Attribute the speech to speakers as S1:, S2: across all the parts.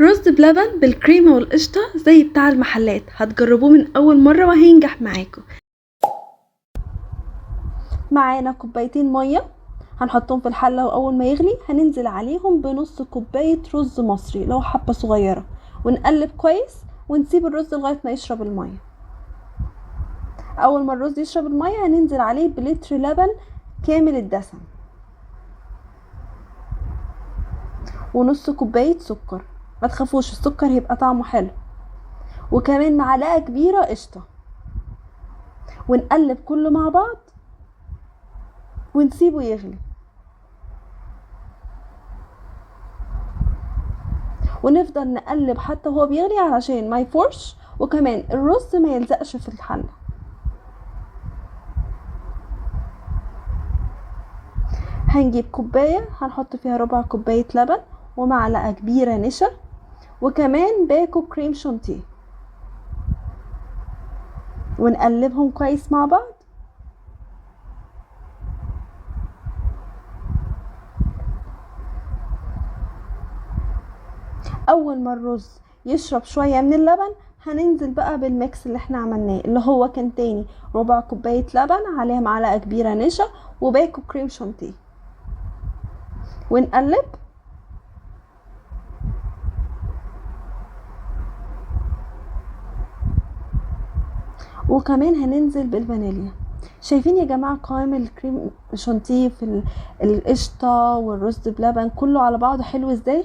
S1: رز بلبن بالكريمة والقشطة زي بتاع المحلات، هتجربوه من أول مرة وهينجح معاكم. معانا كوبايتين مية هنحطهم في الحلة، وأول ما يغلي هننزل عليهم بنص كوباية رز مصري لو حبة صغيرة، ونقلب كويس ونسيب الرز لغاية ما يشرب المية. أول ما الرز يشرب المية هننزل عليه بلتر لبن كامل الدسم، ونص كوباية سكر، ما تخافوش السكر هيبقى طعمه حلو، وكمان معلقة كبيرة قشطة، ونقلب كله مع بعض ونسيبه يغلي، ونفضل نقلب حتى هو بيغلي علشان ما يفورش، وكمان الرز ما يلزقش في الحلة. هنجيب كوباية هنحط فيها ربع كوباية لبن ومعلقة كبيرة نشا، وكمان باكو كريم شانتيه، ونقلبهم كويس مع بعض. اول ما الرز يشرب شوية من اللبن هننزل بقى بالميكس اللي احنا عملناه، اللي هو كان تاني ربع كوباية لبن عليها معلقة كبيرة نشا وباكو كريم شانتيه، ونقلب. وكمان هننزل بالفانيليا. شايفين يا جماعة قوام الكريم شانتيه في القشطة والرز بلبن كله على بعضه حلو ازاي؟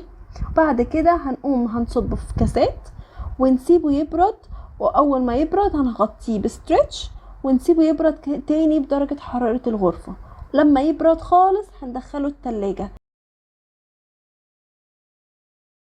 S1: بعد كده هنقوم هنصبه في كاسات ونسيبه يبرد، واول ما يبرد هنغطيه بستريتش ونسيبه يبرد تاني بدرجة حرارة الغرفة. لما يبرد خالص هندخله التلاجة